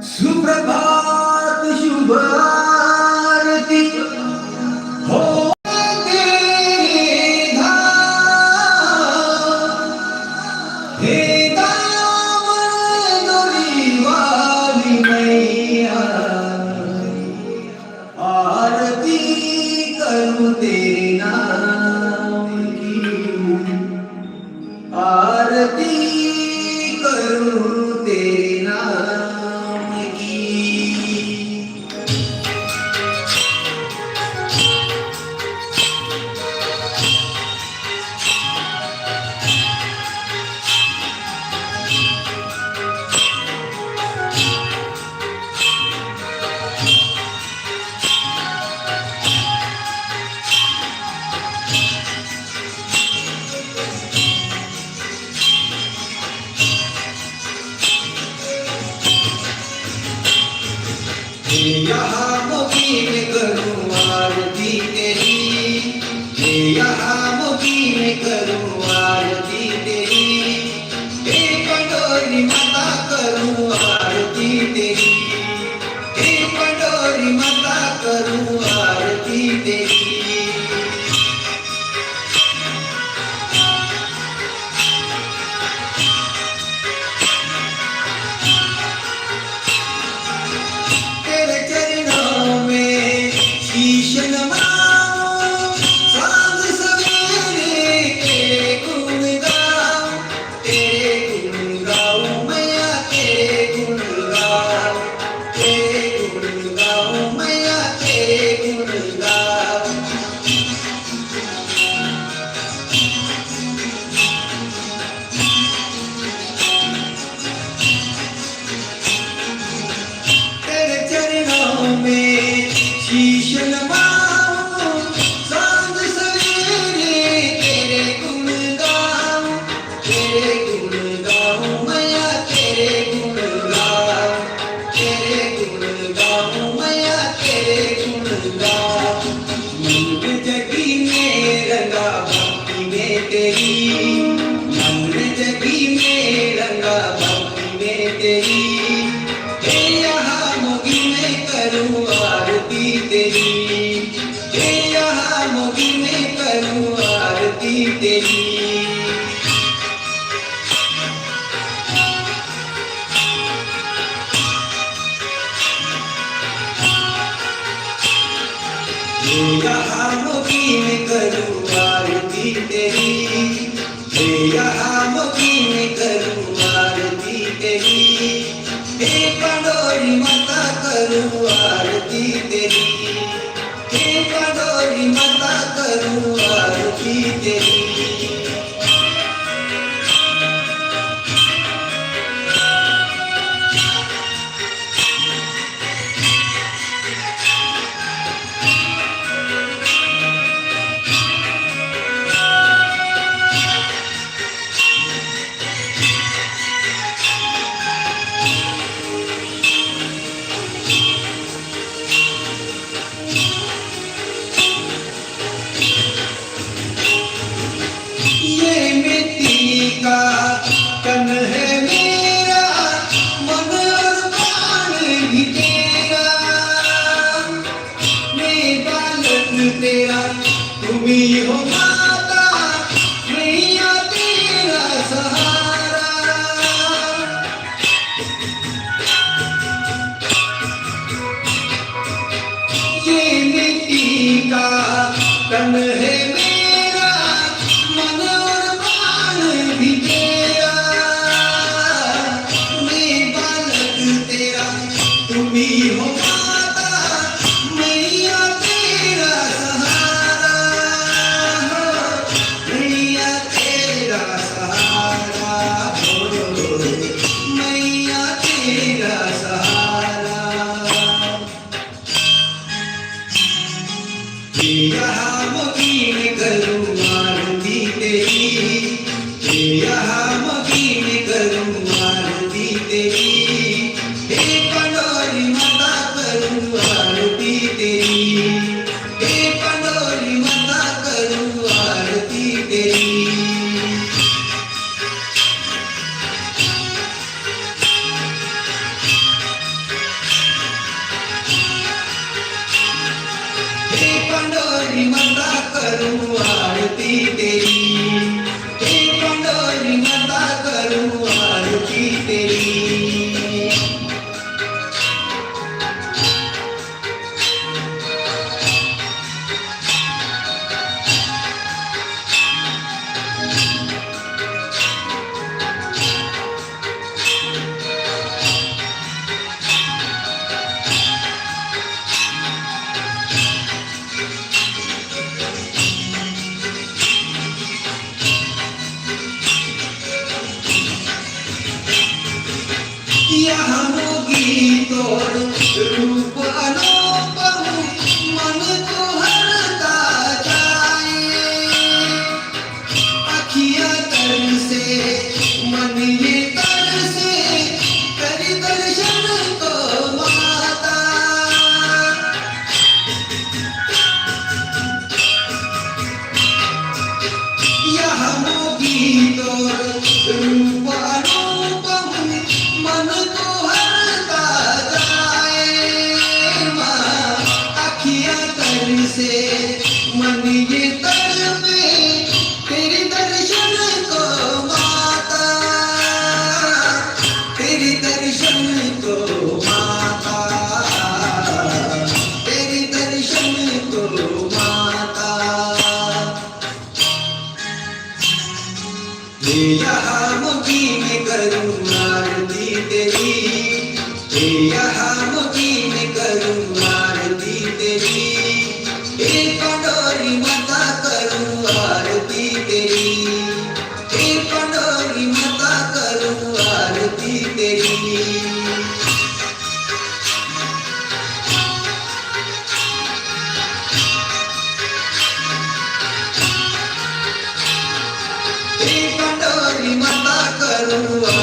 सुप्रभात शुभ आरती हो तेरे धाम हे दामन डोली वाली मैया आरती करूं तेरे नाम की आरती करूं तेरे नाम की यहाँ मुकीम करूं आरती तेरी यहाँ मुकीम करूं आरती तेरी हे पंडोरी माता करूं आरती तेरी हे पंडोरी माता करूं आरती तेरी शीश नवाऊं सांझ सवेरे तेरे गुण गाऊं मैया तेरे गुण गाऊं मैया तेरे गुण गाऊं तेरे चरणों में शीश नवाऊं सांझ सवेरे तेरे गुण गाऊं मैया तेरे गुण गाऊं मैया तेरे गुण गाऊं मन जगी में रंगा भक्ति में तेरी मन जगी में रंगा भक्ति में तेरी हे यहाँ मोगी में करूं आरती तेरी हे यहाँ मोगी में करूं आरती तेरी हे यहाँ मोगी में करूं आरती तेरी हे यहाँ मोगी में करूं आरती तेरी हे पंडोरी माता करूं आरती तेरी हे पंडोरी माता करूं आरती तेरी तन है मेरा मन और प्राण भी तेरा मैं बालक तेरा तुम ही हो माता मैया तेरा सहारा ये मिट्टी का तन है मेरा मन और प्राण भी तेरा तुम ही हो माता मैया तेरा सहारा मैया तेरा सहारा मैया तेरा सहारा यहाँ मुकीम करूं आरती तेरी यहाँ यहाँ मोगी तोर रूप अनुपम मन को हरता जाए अखियाँ तरसे मन ये तरसे कर दर्शन को माता यहाँ मोगी तोर रूप अनुपम मन को हरता जाए माँ अखियाँ तरसे मन ये तड़पे तेरे दर्शन को माता तेरे दर्शन को माता तेरे दर्शन को माता हे यहाँ मुझी में करूँ आरती तेरी हे यहाँ मुझी में करूँ आरती तेरी हे पंडोरी माता करूँ आरती तेरी हे पंडोरी माता करूँ आरती तेरी हे पंडोरी माता करूँ